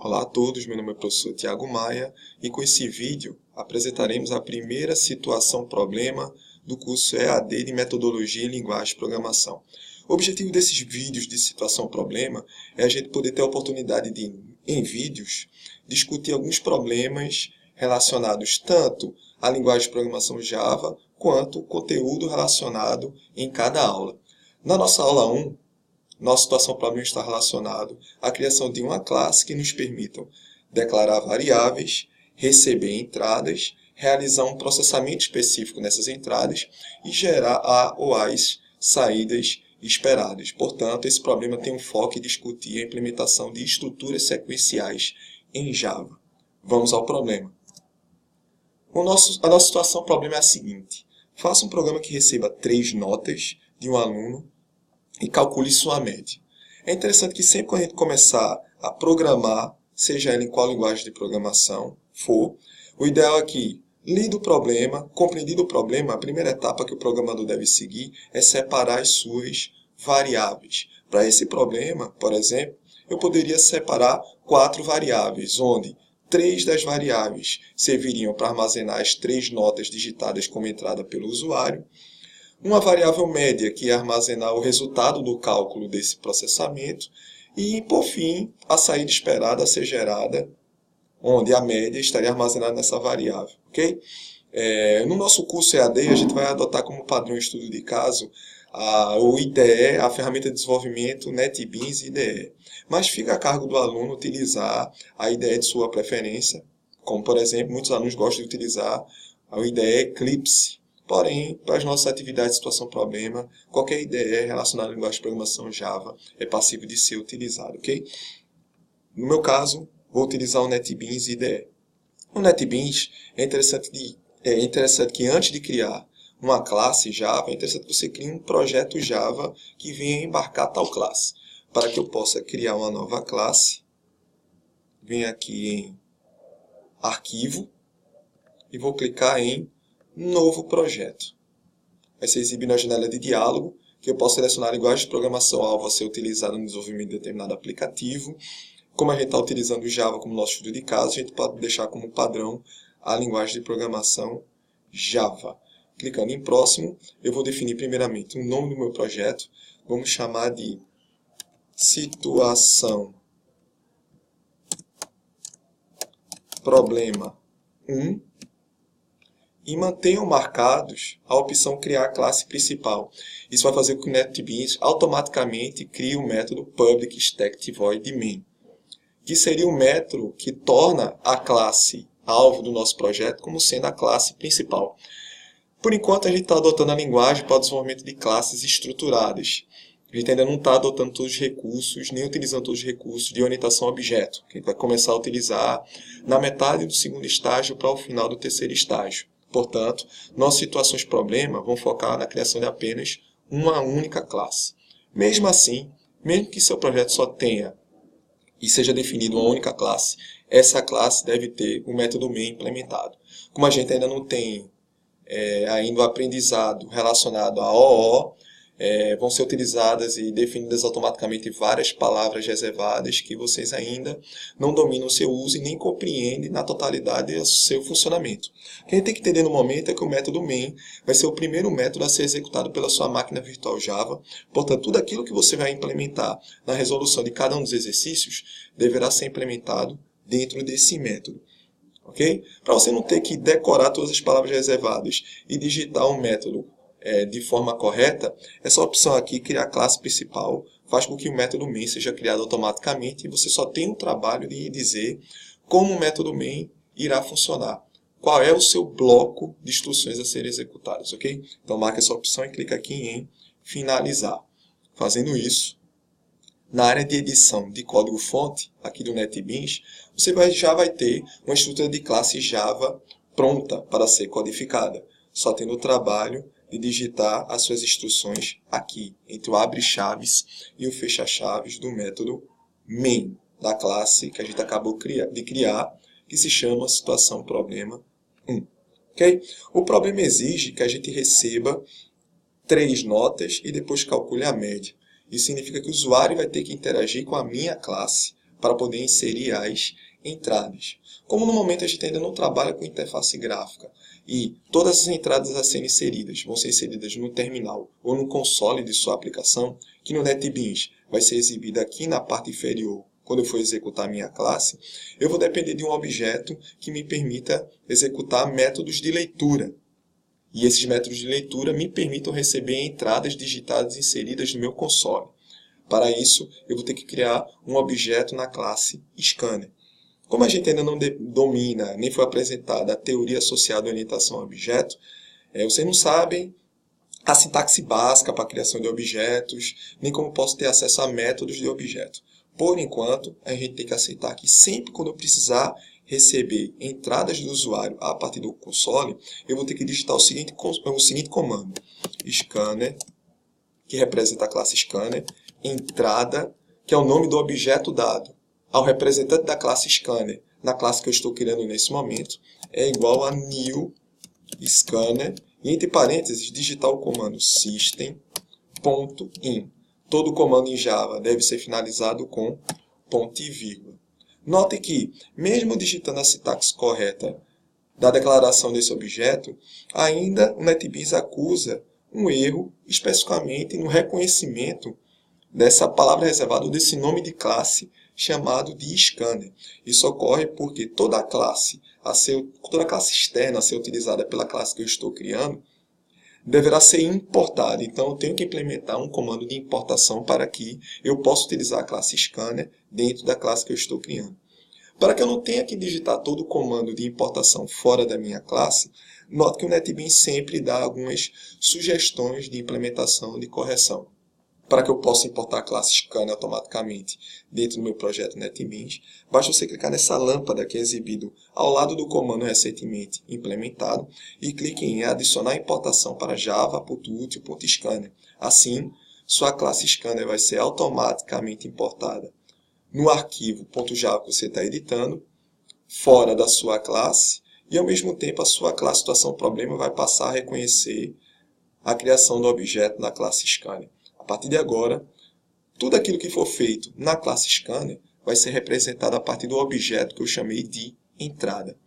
Olá a todos, meu nome é o professor Tiago Maia e com esse vídeo apresentaremos a primeira situação-problema do curso EAD de Metodologia em Linguagem de Programação. O objetivo desses vídeos de situação-problema é a gente poder ter a oportunidade de, em vídeos, discutir alguns problemas relacionados tanto à linguagem de programação Java quanto o conteúdo relacionado em cada aula. Na nossa aula 1, nossa situação-problema está relacionado à criação de uma classe que nos permita declarar variáveis, receber entradas, realizar um processamento específico nessas entradas e gerar a ou as saídas esperadas. Portanto, esse problema tem um foco em discutir a implementação de estruturas sequenciais em Java. Vamos ao problema. A nossa situação-problema é a seguinte. Faça um programa que receba 3 notas de um aluno e calcule sua média. É interessante que sempre que a gente começar a programar, seja ele em qual linguagem de programação for, o ideal é que, lido o problema, compreendido o problema, a primeira etapa que o programador deve seguir é separar as suas variáveis. Para esse problema, por exemplo, eu poderia separar 4 variáveis, onde 3 das variáveis serviriam para armazenar as 3 notas digitadas como entrada pelo usuário, uma variável média, que é armazenar o resultado do cálculo desse processamento, e, por fim, a saída esperada a ser gerada, onde a média estaria armazenada nessa variável. Okay? No nosso curso EAD, a gente vai adotar como padrão estudo de caso o IDE, a ferramenta de desenvolvimento NetBeans IDE. Mas fica a cargo do aluno utilizar a IDE de sua preferência, como, por exemplo, muitos alunos gostam de utilizar o IDE Eclipse. Porém, para as nossas atividades de situação-problema, qualquer IDE relacionada à linguagem de programação Java é passível de ser utilizado, ok? No meu caso, vou utilizar o NetBeans IDE. O NetBeans é interessante que antes de criar uma classe Java, é interessante que você crie um projeto Java que venha embarcar tal classe. Para que eu possa criar uma nova classe, venho aqui em Arquivo e vou clicar em Novo projeto. Vai ser exibido na janela de diálogo, que eu posso selecionar a linguagem de programação alvo a ser utilizada no desenvolvimento de determinado aplicativo. Como a gente está utilizando o Java como nosso estudo de caso, a gente pode deixar como padrão a linguagem de programação Java. Clicando em próximo, eu vou definir primeiramente o nome do meu projeto. Vamos chamar de situação problema 1. E mantenham marcados a opção criar classe principal. Isso vai fazer com que o NetBeans automaticamente crie o método public static void main, que seria o método que torna a classe alvo do nosso projeto como sendo a classe principal. Por enquanto, a gente está adotando a linguagem para o desenvolvimento de classes estruturadas. A gente ainda não está adotando todos os recursos, nem utilizando todos os recursos de orientação a objeto, que a gente vai começar a utilizar na metade do segundo estágio para o final do terceiro estágio. Portanto, nossas situações problema vão focar na criação de apenas uma única classe. Mesmo assim, mesmo que seu projeto só tenha e seja definido uma única classe, essa classe deve ter o método main implementado. Como a gente ainda não tem ainda o aprendizado relacionado a OO, vão ser utilizadas e definidas automaticamente várias palavras reservadas que vocês ainda não dominam o seu uso e nem compreendem na totalidade o seu funcionamento. O que a gente tem que entender no momento é que o método main vai ser o primeiro método a ser executado pela sua máquina virtual Java. Portanto, tudo aquilo que você vai implementar na resolução de cada um dos exercícios deverá ser implementado dentro desse método. Okay? Para você não ter que decorar todas as palavras reservadas e digitar um método de forma correta, essa opção aqui, criar classe principal, faz com que o método main seja criado automaticamente e você só tem o trabalho de dizer como o método main irá funcionar. Qual é o seu bloco de instruções a serem executadas, ok? Então marque essa opção e clica aqui em finalizar. Fazendo isso, na área de edição de código-fonte, aqui do NetBeans, você já vai ter uma estrutura de classe Java pronta para ser codificada, só tendo o trabalho de digitar as suas instruções aqui, entre o abre-chaves e o fecha-chaves do método main, da classe que a gente acabou de criar, que se chama situação problema 1. Okay? O problema exige que a gente receba 3 notas e depois calcule a média. Isso significa que o usuário vai ter que interagir com a minha classe para poder inserir as entradas. Como no momento a gente ainda não trabalha com interface gráfica e todas as entradas a serem inseridas vão ser inseridas no terminal ou no console de sua aplicação, que no NetBeans vai ser exibida aqui na parte inferior quando eu for executar a minha classe, eu vou depender de um objeto que me permita executar métodos de leitura. E esses métodos de leitura me permitam receber entradas digitadas inseridas no meu console. Para isso, eu vou ter que criar um objeto na classe Scanner. Como a gente ainda não domina, nem foi apresentada a teoria associada à orientação a objeto, vocês não sabem a sintaxe básica para a criação de objetos, nem como posso ter acesso a métodos de objeto. Por enquanto, a gente tem que aceitar que sempre quando eu precisar receber entradas do usuário a partir do console, eu vou ter que digitar o seguinte comando. Scanner, que representa a classe Scanner, entrada, que é o nome do objeto dado ao representante da classe Scanner, na classe que eu estou criando nesse momento, é igual a new scanner, e entre parênteses, digitar o comando system.in. Todo comando em Java deve ser finalizado com ponto e vírgula. Note que, mesmo digitando a sintaxe correta da declaração desse objeto, ainda o NetBeans acusa um erro, especificamente no reconhecimento dessa palavra reservada, ou desse nome de classe chamado de scanner. Isso ocorre porque toda classe externa a ser utilizada pela classe que eu estou criando deverá ser importada. Então, eu tenho que implementar um comando de importação para que eu possa utilizar a classe Scanner dentro da classe que eu estou criando. Para que eu não tenha que digitar todo o comando de importação fora da minha classe, note que o NetBeans sempre dá algumas sugestões de implementação de correção. Para que eu possa importar a classe Scanner automaticamente dentro do meu projeto NetBeans, basta você clicar nessa lâmpada que é exibido ao lado do comando recentemente implementado e clique em adicionar importação para java.util.scanner. Assim, sua classe Scanner vai ser automaticamente importada no arquivo .java que você está editando, fora da sua classe, e ao mesmo tempo a sua classe situação problema vai passar a reconhecer a criação do objeto na classe Scanner. A partir de agora, tudo aquilo que for feito na classe Scanner vai ser representado a partir do objeto que eu chamei de entrada.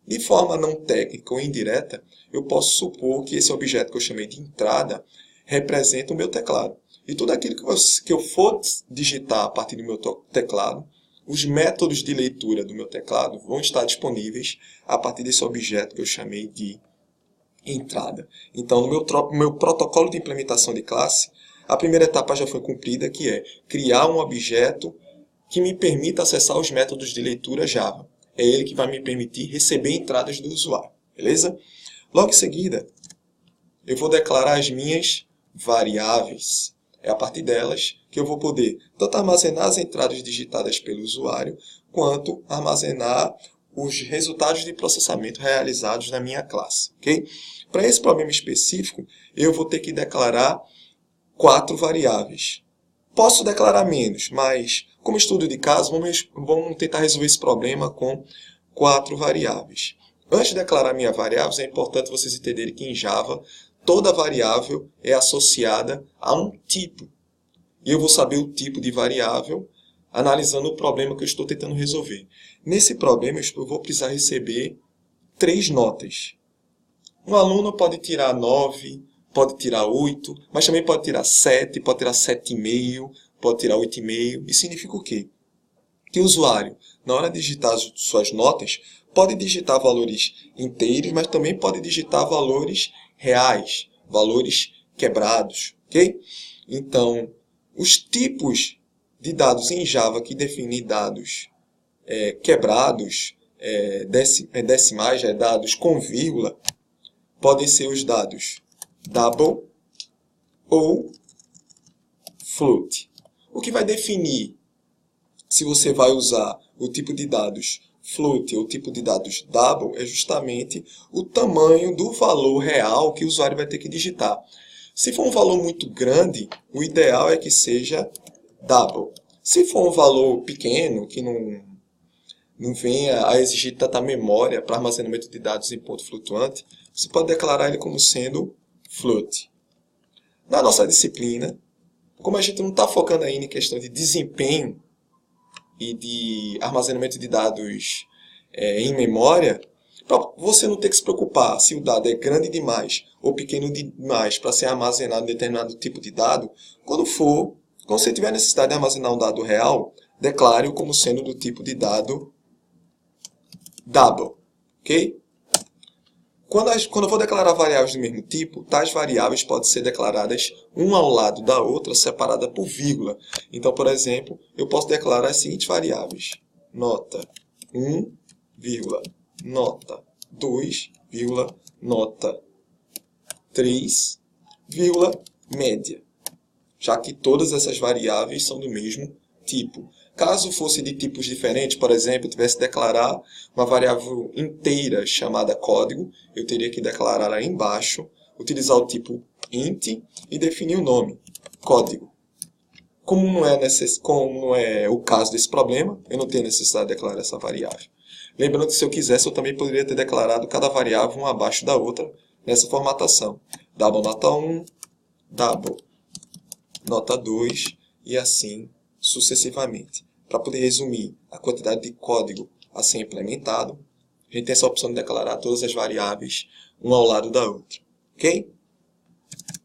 De forma não técnica ou indireta, eu posso supor que esse objeto que eu chamei de entrada representa o meu teclado. E tudo aquilo que eu for digitar a partir do meu teclado, os métodos de leitura do meu teclado vão estar disponíveis a partir desse objeto que eu chamei de entrada. Então, no meu protocolo de implementação de classe, a primeira etapa já foi cumprida, que é criar um objeto que me permita acessar os métodos de leitura Java. É ele que vai me permitir receber entradas do usuário. Beleza? Logo em seguida, eu vou declarar as minhas variáveis. É a partir delas que eu vou poder tanto armazenar as entradas digitadas pelo usuário, quanto armazenar os resultados de processamento realizados na minha classe. Okay? Para esse problema específico, eu vou ter que declarar 4 variáveis. Posso declarar menos, mas como estudo de caso, vamos tentar resolver esse problema com 4 variáveis. Antes de declarar minhas variáveis, é importante vocês entenderem que em Java, toda variável é associada a um tipo. E eu vou saber o tipo de variável analisando o problema que eu estou tentando resolver. Nesse problema, eu vou precisar receber 3 notas. Um aluno pode tirar 9, pode tirar 8, mas também pode tirar 7, pode tirar 7,5, pode tirar 8,5. Isso significa o quê? Que o usuário, na hora de digitar suas notas, pode digitar valores inteiros, mas também pode digitar valores reais, valores quebrados. Okay? Então, os tipos de dados em Java que definem dados quebrados, decimais, dados com vírgula, podem ser os dados double ou float. O que vai definir se você vai usar o tipo de dados float ou o tipo de dados double é justamente o tamanho do valor real que o usuário vai ter que digitar. Se for um valor muito grande, o ideal é que seja double. Se for um valor pequeno, que não venha a exigir tanta memória para armazenamento de dados em ponto flutuante, você pode declarar ele como sendo float. Na nossa disciplina, como a gente não está focando ainda em questão de desempenho e de armazenamento de dados em memória, para você não ter que se preocupar se o dado é grande demais ou pequeno demais para ser armazenado em determinado tipo de dado. Quando você tiver necessidade de armazenar um dado real, declare-o como sendo do tipo de dado double, ok? Quando eu vou declarar variáveis do mesmo tipo, tais variáveis podem ser declaradas uma ao lado da outra, separada por vírgula. Então, por exemplo, eu posso declarar as seguintes variáveis. Nota 1, vírgula, nota 2, vírgula, nota 3, vírgula, média. Já que todas essas variáveis são do mesmo tipo. Caso fosse de tipos diferentes, por exemplo, eu tivesse que declarar uma variável inteira chamada código, eu teria que declarar aí embaixo, utilizar o tipo int e definir o nome, código. Como não é o caso desse problema, eu não tenho necessidade de declarar essa variável. Lembrando que se eu quisesse, eu também poderia ter declarado cada variável uma abaixo da outra nessa formatação. Double nota 1, double nota 2 e assim sucessivamente. Para poder resumir a quantidade de código a ser implementado, a gente tem essa opção de declarar todas as variáveis uma ao lado da outra. Ok?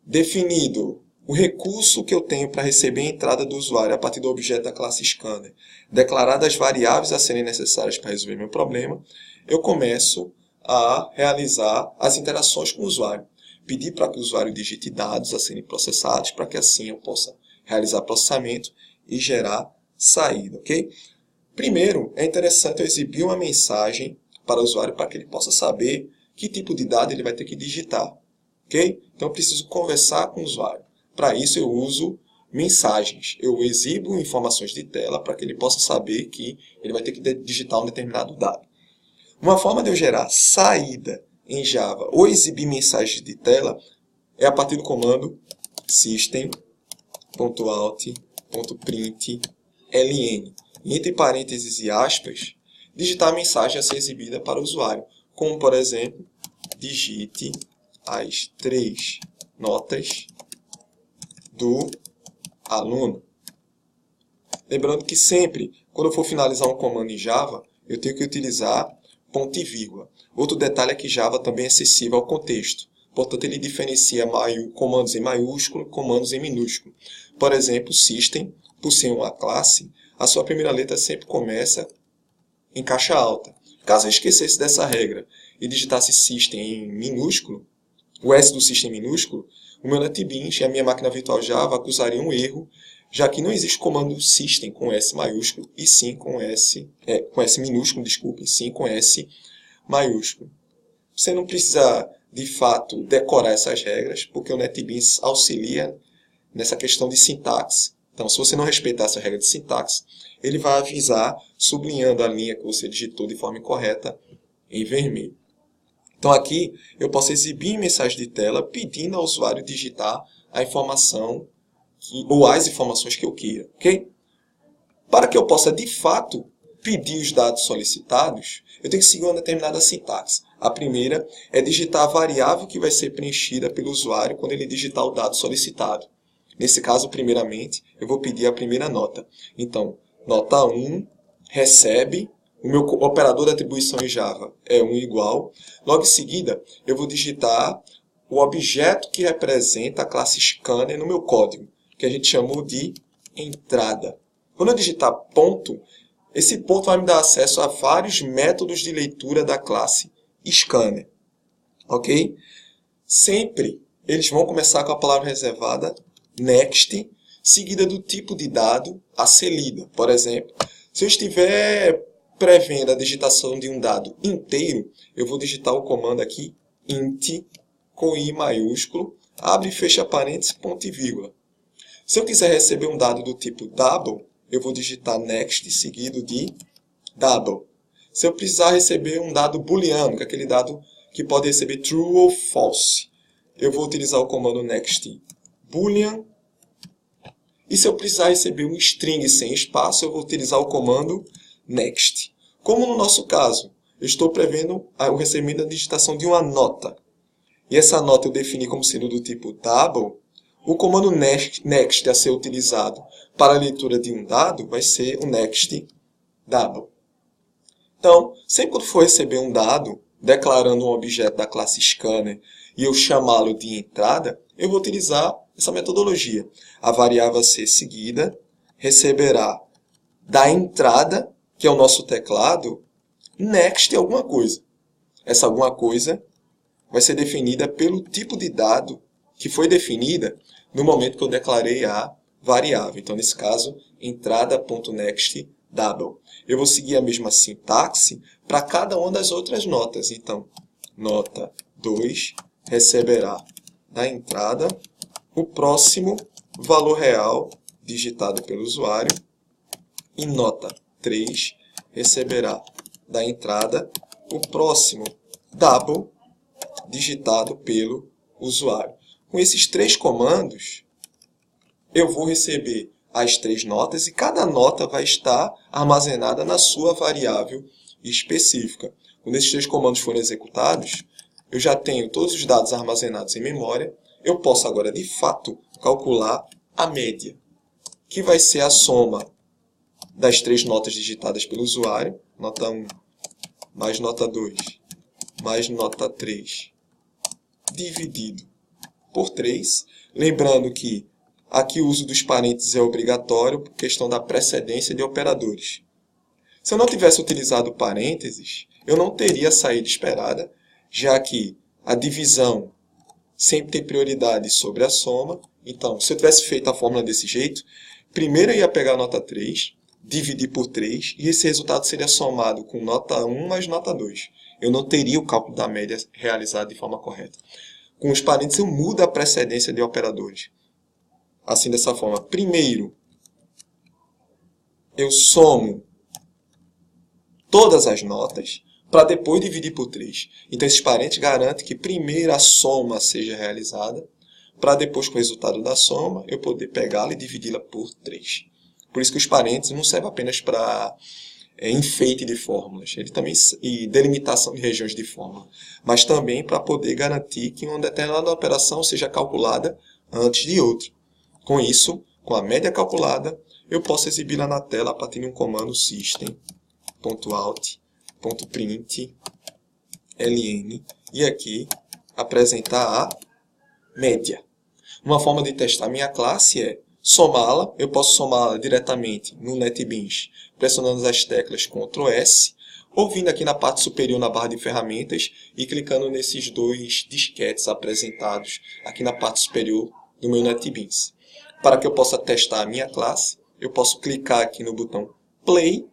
Definido o recurso que eu tenho para receber a entrada do usuário a partir do objeto da classe Scanner, declaradas as variáveis a serem necessárias para resolver meu problema, eu começo a realizar as interações com o usuário. Pedir para que o usuário digite dados a serem processados, para que assim eu possa realizar processamento e gerar saída, ok? Primeiro, é interessante eu exibir uma mensagem para o usuário para que ele possa saber que tipo de dado ele vai ter que digitar, ok? Então, eu preciso conversar com o usuário. Para isso, eu uso mensagens. Eu exibo informações de tela para que ele possa saber que ele vai ter que digitar um determinado dado. Uma forma de eu gerar saída em Java ou exibir mensagens de tela é a partir do comando system.out.println. E entre parênteses e aspas, digitar a mensagem a ser exibida para o usuário, como por exemplo, digite as 3 notas do aluno. Lembrando que sempre, quando eu for finalizar um comando em Java, eu tenho que utilizar ponto e vírgula. Outro detalhe é que Java também é acessível ao contexto. Portanto, ele diferencia comandos em maiúsculo e comandos em minúsculo. Por exemplo, system, por ser uma classe, a sua primeira letra sempre começa em caixa alta. Caso eu esquecesse dessa regra e digitasse system em minúsculo, o S do system minúsculo, o meu NetBeans e a minha máquina virtual Java acusariam um erro, já que não existe comando system com S maiúsculo e sim com S minúsculo, desculpe, e sim com S maiúsculo. Você não precisa, de fato, decorar essas regras, porque o NetBeans auxilia nessa questão de sintaxe. Então, se você não respeitar essa regra de sintaxe, ele vai avisar sublinhando a linha que você digitou de forma incorreta em vermelho. Então, aqui eu posso exibir em mensagem de tela pedindo ao usuário digitar a informação ou as informações que eu queira, ok? Para que eu possa, de fato, pedir os dados solicitados, eu tenho que seguir uma determinada sintaxe. A primeira é digitar a variável que vai ser preenchida pelo usuário quando ele digitar o dado solicitado. Nesse caso, primeiramente, eu vou pedir a primeira nota. Então, nota 1 recebe, o meu operador de atribuição em Java é 1 igual. Logo em seguida, eu vou digitar o objeto que representa a classe Scanner no meu código, que a gente chamou de entrada. Quando eu digitar ponto, esse ponto vai me dar acesso a vários métodos de leitura da classe Scanner. Ok? Sempre eles vão começar com a palavra reservada next, seguida do tipo de dado a ser lido. Por exemplo, se eu estiver prevendo a digitação de um dado inteiro, eu vou digitar o comando aqui, int, com I maiúsculo, abre e fecha parênteses, ponto e vírgula. Se eu quiser receber um dado do tipo double, eu vou digitar next seguido de double. Se eu precisar receber um dado booleano, que é aquele dado que pode receber true ou false, eu vou utilizar o comando next boolean. E se eu precisar receber um string sem espaço, eu vou utilizar o comando next. Como no nosso caso, eu estou prevendo o recebimento da digitação de uma nota. E essa nota eu defini como sendo do tipo double, o comando next a ser utilizado para a leitura de um dado vai ser o next double. Então, sempre que for receber um dado declarando um objeto da classe scanner e eu chamá-lo de entrada, eu vou utilizar essa metodologia. A variável a ser seguida receberá da entrada, que é o nosso teclado, next alguma coisa. Essa alguma coisa vai ser definida pelo tipo de dado que foi definida no momento que eu declarei a variável. Então, nesse caso, entrada.next double. Eu vou seguir a mesma sintaxe para cada uma das outras notas. Então, nota 2 receberá da entrada o próximo valor real digitado pelo usuário e nota 3 receberá da entrada o próximo double digitado pelo usuário. Com esses 3 comandos, eu vou receber as 3 notas e cada nota vai estar armazenada na sua variável específica. Quando esses 3 comandos forem executados, eu já tenho todos os dados armazenados em memória. Eu posso agora, de fato, calcular a média, que vai ser a soma das 3 notas digitadas pelo usuário, nota 1 mais nota 2 mais nota 3, dividido por 3. Lembrando que aqui o uso dos parênteses é obrigatório por questão da precedência de operadores. Se eu não tivesse utilizado parênteses, eu não teria a saída esperada, já que a divisão sempre tem prioridade sobre a soma. Então, se eu tivesse feito a fórmula desse jeito, primeiro eu ia pegar a nota 3, dividir por 3, e esse resultado seria somado com nota 1 mais nota 2. Eu não teria o cálculo da média realizado de forma correta. Com os parênteses, eu mudo a precedência de operadores. Assim, dessa forma, primeiro, eu somo todas as notas para depois dividir por 3. Então, esses parênteses garantem que primeiro a soma seja realizada, para depois, com o resultado da soma, eu poder pegá-la e dividi-la por 3. Por isso que os parênteses não servem apenas para enfeite de fórmulas, ele também, e delimitação de regiões de fórmula, mas também para poder garantir que uma determinada operação seja calculada antes de outra. Com isso, com a média calculada, eu posso exibi-la na tela a partir de um comando system.out.println e aqui apresentar a média. Uma forma de testar minha classe é somá-la. Eu posso somá-la diretamente no NetBeans, pressionando as teclas Ctrl S, ou vindo aqui na parte superior na barra de ferramentas e clicando nesses 2 disquetes apresentados aqui na parte superior do meu NetBeans. Para que eu possa testar a minha classe, eu posso clicar aqui no botão Play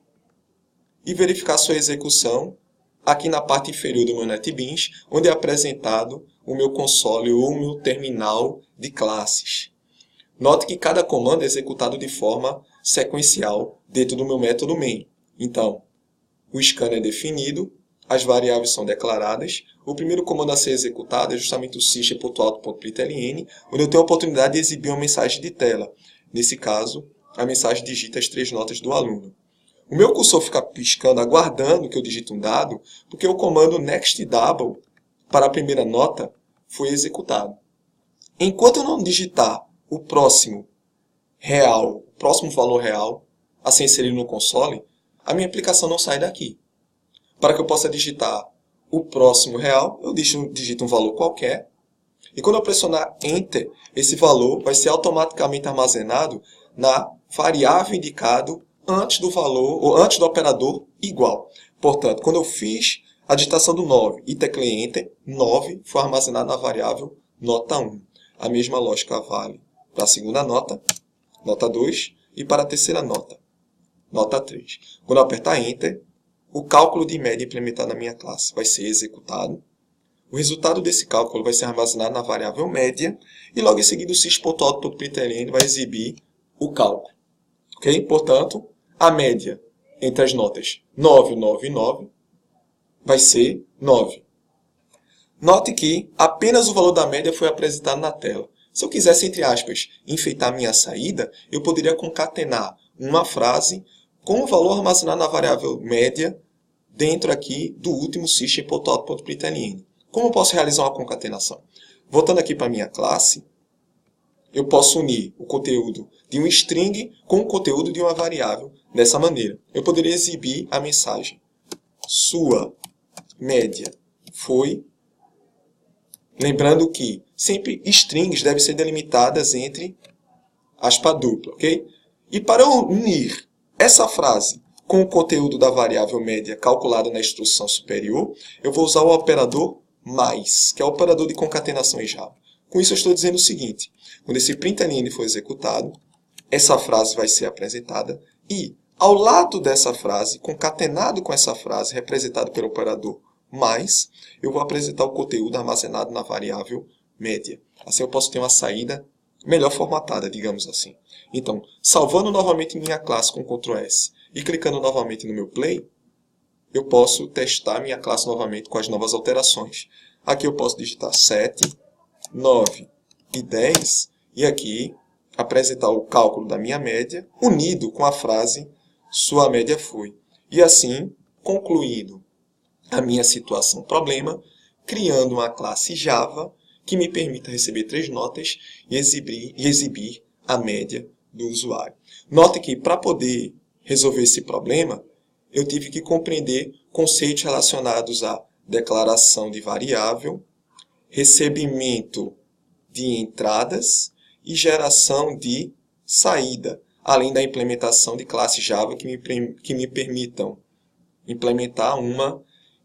e verificar sua execução aqui na parte inferior do meu NetBeans, onde é apresentado o meu console ou o meu terminal de classes. Note que cada comando é executado de forma sequencial dentro do meu método main. Então, o scanner é definido, as variáveis são declaradas. O primeiro comando a ser executado é justamente o system.out.println, onde eu tenho a oportunidade de exibir uma mensagem de tela. Nesse caso, a mensagem digita as 3 notas do aluno. O meu cursor fica piscando, aguardando que eu digite um dado, porque o comando nextDouble para a primeira nota foi executado. Enquanto eu não digitar o próximo valor real a ser inserido no console, a minha aplicação não sai daqui. Para que eu possa digitar o próximo real, eu digito um valor qualquer, e quando eu pressionar Enter, esse valor vai ser automaticamente armazenado na variável indicado antes do valor, ou antes do operador igual. Portanto, quando eu fiz a digitação do 9 e teclei Enter, 9 foi armazenado na variável nota 1. A mesma lógica vale para a segunda nota, nota 2, e para a terceira nota, nota 3. Quando eu apertar Enter, o cálculo de média implementado na minha classe vai ser executado. O resultado desse cálculo vai ser armazenado na variável média e logo em seguida o sys.out.println vai exibir o cálculo. Okay? Portanto, a média entre as notas 9, 9 e 9 vai ser 9. Note que apenas o valor da média foi apresentado na tela. Se eu quisesse, entre aspas, enfeitar minha saída, eu poderia concatenar uma frase com o valor armazenado na variável média dentro aqui do último system.out.println. Como eu posso realizar uma concatenação? Voltando aqui para a minha classe, eu posso unir o conteúdo de um string com o conteúdo de uma variável dessa maneira. Eu poderia exibir a mensagem: sua média foi... Lembrando que sempre strings devem ser delimitadas entre aspa dupla, ok? E para unir essa frase com o conteúdo da variável média calculada na instrução superior, eu vou usar o operador mais, que é o operador de concatenação em Java. Com isso eu estou dizendo o seguinte: quando esse println for executado, essa frase vai ser apresentada e, ao lado dessa frase, concatenado com essa frase, representado pelo operador mais, eu vou apresentar o conteúdo armazenado na variável média. Assim eu posso ter uma saída melhor formatada, digamos assim. Então, salvando novamente minha classe com Ctrl S e clicando novamente no meu play, eu posso testar minha classe novamente com as novas alterações. Aqui eu posso digitar 7, 9 e 10 e aqui apresentar o cálculo da minha média unido com a frase sua média foi. E assim, concluído a minha situação problema, criando uma classe Java que me permita receber 3 notas e exibir a média do usuário. Note que para poder resolver esse problema, eu tive que compreender conceitos relacionados à declaração de variável, recebimento de entradas e geração de saída, além da implementação de classes Java que me permitam implementar uma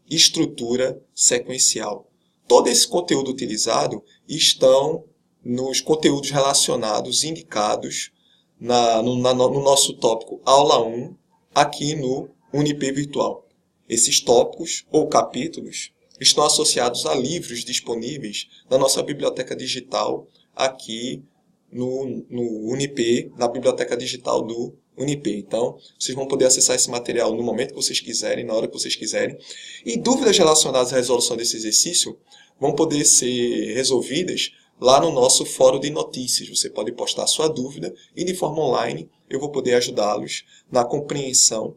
estrutura sequencial. Todo esse conteúdo utilizado estão nos conteúdos relacionados indicados no nosso tópico Aula 1, aqui no Unip Virtual. Esses tópicos ou capítulos estão associados a livros disponíveis na nossa biblioteca digital aqui no Unip, na biblioteca digital do Unip. Então, vocês vão poder acessar esse material no momento que vocês quiserem, na hora que vocês quiserem. E dúvidas relacionadas à resolução desse exercício vão poder ser resolvidas lá no nosso fórum de notícias. Você pode postar a sua dúvida e de forma online eu vou poder ajudá-los na compreensão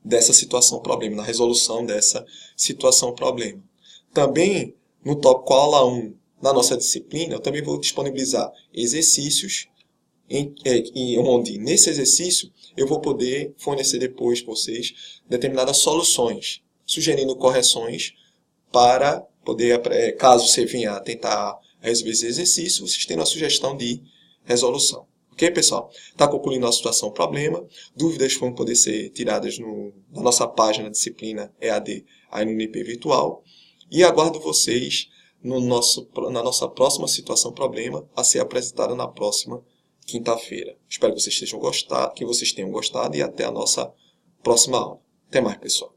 dessa situação problema, na resolução dessa situação problema. Também no tópico aula 1, na nossa disciplina, eu também vou disponibilizar exercícios onde nesse exercício eu vou poder fornecer depois para vocês determinadas soluções, sugerindo correções para poder, caso você venha a tentar resolver esse exercício, vocês tenham uma sugestão de resolução. Ok, pessoal? Está concluindo a situação problema. Dúvidas vão poder ser tiradas na nossa página disciplina EAD aí no Unip Virtual. E aguardo vocês na nossa próxima situação problema a ser apresentada na próxima quinta-feira. Espero que vocês tenham gostado e até a nossa próxima aula. Até mais, pessoal.